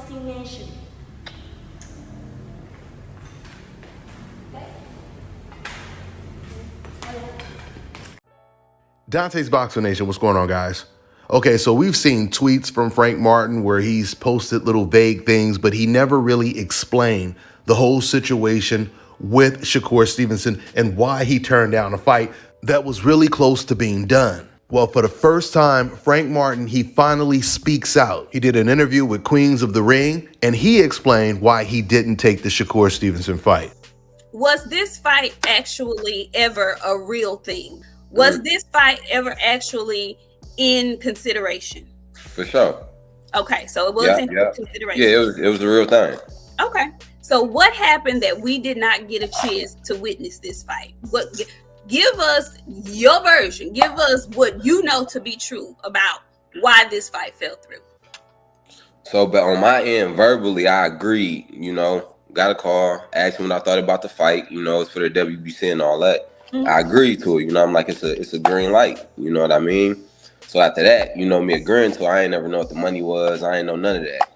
Boxing Nation. Dante's Boxing Nation, what's going on, guys? Okay, so we've seen tweets from Frank Martin where he's posted little vague things, but he never really explained the whole situation with Shakur Stevenson and why he turned down a fight that was really close to being done. Well, for the first time, Frank Martin, he finally speaks out. He did an interview with Queens of the Ring, and he explained why he didn't take the Shakur Stevenson fight. Was this fight actually ever a real thing? Was this fight ever actually in consideration? For sure. Okay, so it was in consideration. Yeah, it was a real thing. Okay, so what happened that we did not get a chance to witness this fight? Give us your version. Give us what you know to be true about why this fight fell through. So, but on my end, verbally, I agreed. Got a call, asked me what I thought about the fight. It's for the WBC and all that. I agreed to it. I'm like, it's a green light. You know what I mean? So after that, me agreeing to it, I ain't never know what the money was. I ain't know none of that.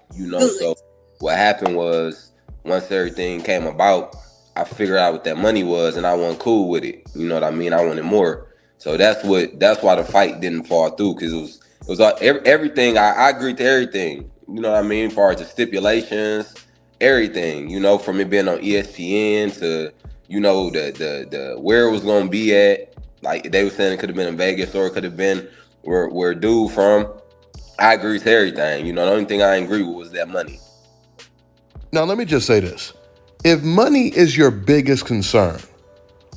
So what happened was once everything came about, I figured out what that money was, and I wasn't cool with it. You know what I mean? I wanted more. So that's why the fight didn't fall through, because it was everything. I agreed to everything. You know what I mean? As far as the stipulations, everything. From it being on ESPN to the where it was gonna be at. Like they were saying, it could have been in Vegas or it could have been where dude from. I agree to everything. The only thing I didn't agree with was that money. Now let me just say this. If money is your biggest concern,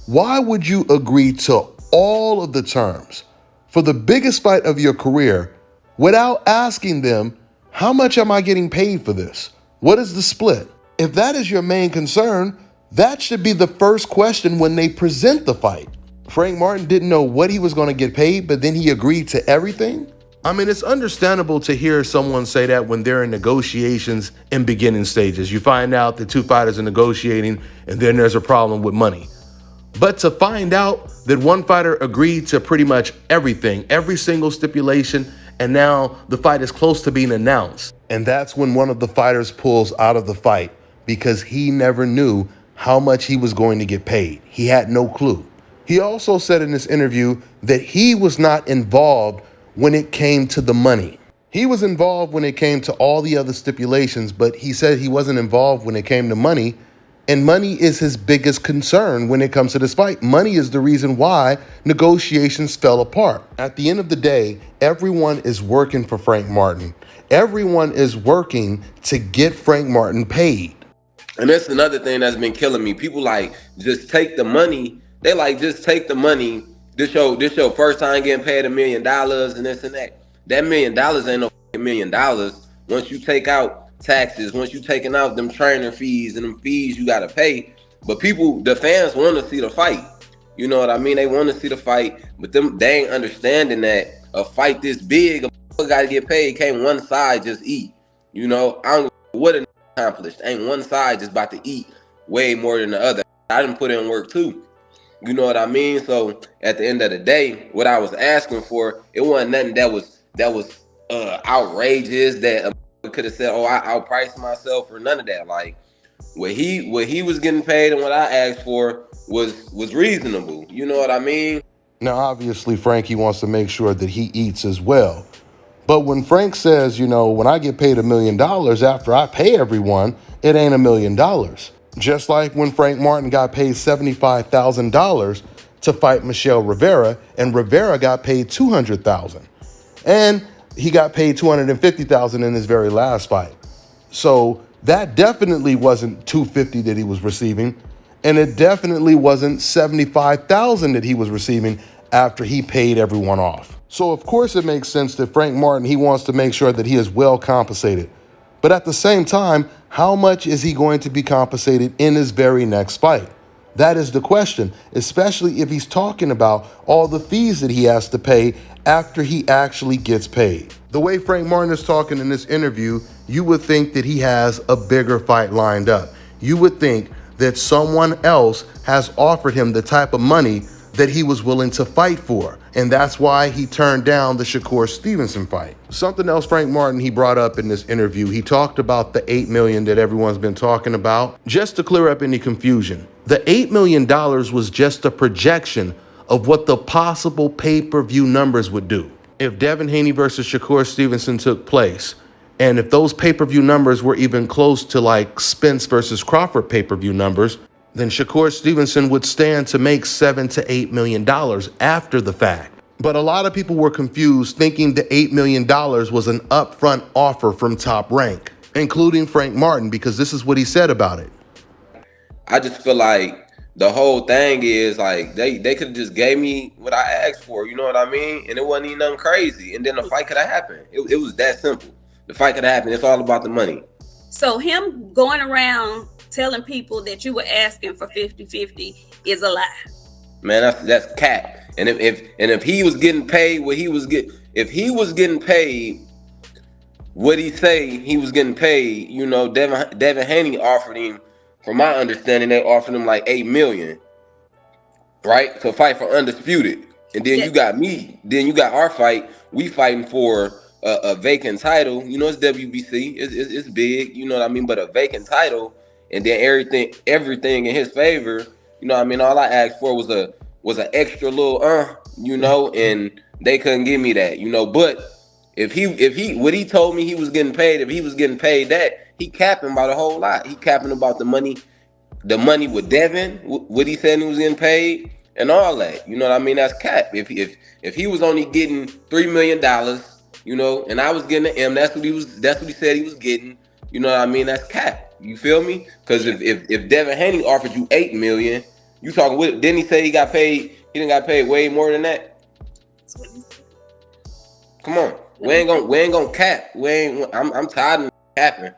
why would you agree to all of the terms for the biggest fight of your career without asking them, how much am I getting paid for this? What is the split? If that is your main concern, that should be the first question when they present the fight. Frank Martin didn't know what he was going to get paid, but then he agreed to everything? I mean, it's understandable to hear someone say that when they're in negotiations in beginning stages. You find out the two fighters are negotiating and then there's a problem with money. But to find out that one fighter agreed to pretty much everything, every single stipulation, and now the fight is close to being announced. And that's when one of the fighters pulls out of the fight because he never knew how much he was going to get paid. He had no clue. He also said in this interview that he was not involved when it came to the money. He was involved when it came to all the other stipulations, but he said he wasn't involved when it came to money. And money is his biggest concern when it comes to this fight. Money is the reason why negotiations fell apart. At the end of the day, everyone is working for Frank Martin. Everyone is working to get Frank Martin paid. And that's another thing that's been killing me. People just take the money. They just take the money. This your first time getting paid $1 million and this and that. That $1 million ain't no $1 million. Once you take out taxes, once you taking out them trainer fees and them fees you gotta pay. But the fans want to see the fight. You know what I mean? They want to see the fight, but they ain't understanding that a fight this big, a gotta get paid. Can't one side just eat. I don't know what it accomplished. Ain't one side just about to eat way more than the other. I didn't put in work too. You know what I mean? So at the end of the day, what I was asking for, it wasn't nothing that was outrageous that could have said, I'll price myself or none of that. Like what he was getting paid and what I asked for was reasonable. You know what I mean? Now, obviously, Frankie wants to make sure that he eats as well. But when Frank says, when I get paid $1 million after I pay everyone, it ain't $1 million. Just like when Frank Martin got paid $75,000 to fight Michelle Rivera, and Rivera got paid $200,000. And he got paid $250,000 in his very last fight. So that definitely wasn't $250,000 that he was receiving, and it definitely wasn't $75,000 that he was receiving after he paid everyone off. So of course it makes sense that Frank Martin, he wants to make sure that he is well compensated. But at the same time, how much is he going to be compensated in his very next fight? That is the question, especially if he's talking about all the fees that he has to pay after he actually gets paid. The way Frank Martin is talking in this interview, you would think that he has a bigger fight lined up. You would think that someone else has offered him the type of money that he was willing to fight for. And that's why he turned down the Shakur Stevenson fight. Something else Frank Martin, he brought up in this interview, he talked about the $8 million that everyone's been talking about. Just to clear up any confusion, the $8 million was just a projection of what the possible pay-per-view numbers would do. If Devin Haney versus Shakur Stevenson took place, and if those pay-per-view numbers were even close to like Spence versus Crawford pay-per-view numbers, then Shakur Stevenson would stand to make $7 to $8 million after the fact. But a lot of people were confused, thinking the $8 million was an upfront offer from Top Rank, including Frank Martin, because this is what he said about it. I just feel like the whole thing is like they could have just gave me what I asked for, you know what I mean? And it wasn't even nothing crazy. And then the fight could have happened. It was that simple. The fight could have happened. It's all about the money. So him going around telling people that you were asking for 50-50 is a lie. Man, that's cap. And if he was getting paid what he was getting, if he was getting paid what he say he was getting paid, you know, Devin Haney offered him, from my understanding, they offered him like $8 million, right, to fight for undisputed. And then you got me. Then you got our fight. We fighting for a vacant title. You know, it's WBC. It's big. You know what I mean? But a vacant title, and then everything in his favor. You know what I mean? All I asked for was an extra little you know, and they couldn't give me that. You know, but if he what he told me he was getting paid, if he was getting paid that, he capping about a whole lot. He capping about the money with Devin, what he said he was getting paid, and all that. You know what I mean? That's cap. If he was only getting $3 million, you know, and I was getting an M, that's what he said he was getting. You know what I mean? That's cap. You feel me? Because if Devin Haney offered you $8 million, you talking with? Didn't he say he got paid? He didn't got paid way more than that. Come on, we ain't gonna cap. I'm tired of capping.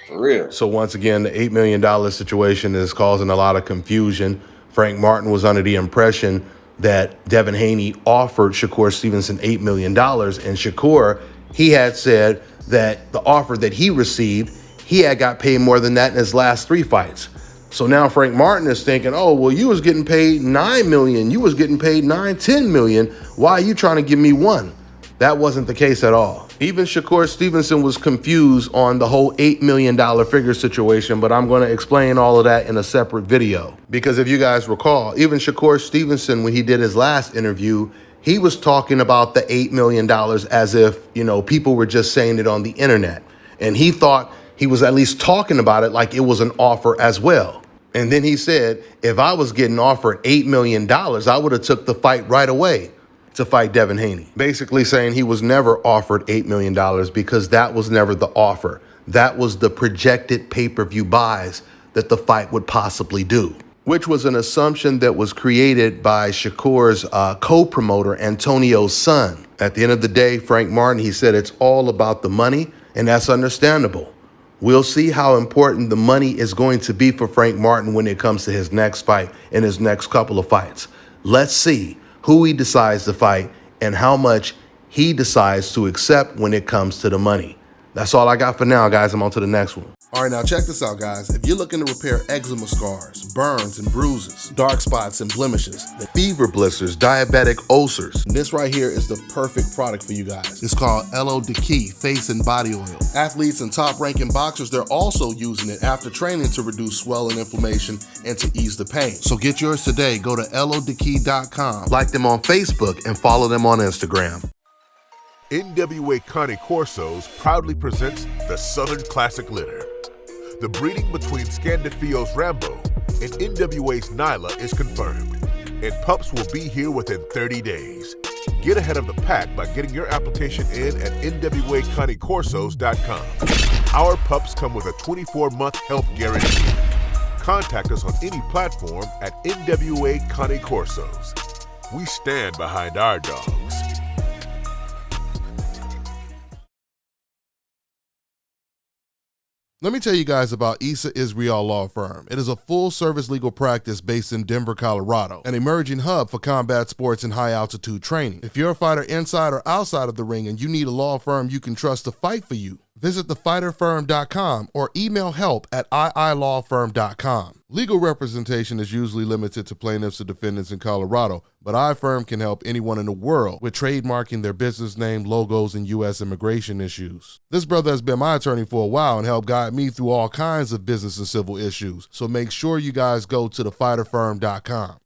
For real. So once again, the $8 million situation is causing a lot of confusion. Frank Martin was under the impression that Devin Haney offered Shakur Stevenson $8 million. And Shakur, he had said that the offer that he received, he had got paid more than that in his last 3 fights. So now Frank Martin is thinking, oh, well, you was getting paid $9 million. You was getting paid $10 million. Why are you trying to give me $1 million? That wasn't the case at all. Even Shakur Stevenson was confused on the whole $8 million figure situation, but I'm going to explain all of that in a separate video. Because if you guys recall, even Shakur Stevenson, when he did his last interview, he was talking about the $8 million as if, you know, people were just saying it on the internet. And he thought he was at least talking about it like it was an offer as well. And then he said, if I was getting offered $8 million, I would have took the fight right away to fight Devin Haney. Basically saying he was never offered $8 million because that was never the offer. That was the projected pay-per-view buys that the fight would possibly do, which was an assumption that was created by Shakur's co-promoter, Antonio's son. At the end of the day, Frank Martin, he said it's all about the money, and that's understandable. We'll see how important the money is going to be for Frank Martin when it comes to his next fight and his next couple of fights. Let's see who he decides to fight and how much he decides to accept when it comes to the money. That's all I got for now, guys. I'm on to the next one. All right, now check this out, guys. If you're looking to repair eczema scars, burns and bruises, dark spots and blemishes, the fever blisters, diabetic ulcers, this right here is the perfect product for you guys. It's called LO Decay Face and Body Oil. Athletes and top-ranking boxers, they're also using it after training to reduce swelling, inflammation, and to ease the pain. So get yours today. Go to lodecay.com, like them on Facebook, and follow them on Instagram. NWA Connie Corsos proudly presents the Southern Classic Litter. The breeding between Scandafio's Rambo and NWA's Nyla is confirmed, and pups will be here within 30 days. Get ahead of the pack by getting your application in at NWAConnieCorsos.com. Our pups come with a 24-month health guarantee. Contact us on any platform at NWA Connie Corsos. We stand behind our dogs. Let me tell you guys about Issa Israel Law Firm. It is a full-service legal practice based in Denver, Colorado, an emerging hub for combat sports and high-altitude training. If you're a fighter inside or outside of the ring and you need a law firm you can trust to fight for you, Visit thefighterfirm.com or email help@iilawfirm.com. Legal representation is usually limited to plaintiffs or defendants in Colorado, but iFirm can help anyone in the world with trademarking their business name, logos, and U.S. immigration issues. This brother has been my attorney for a while and helped guide me through all kinds of business and civil issues, so make sure you guys go to thefighterfirm.com.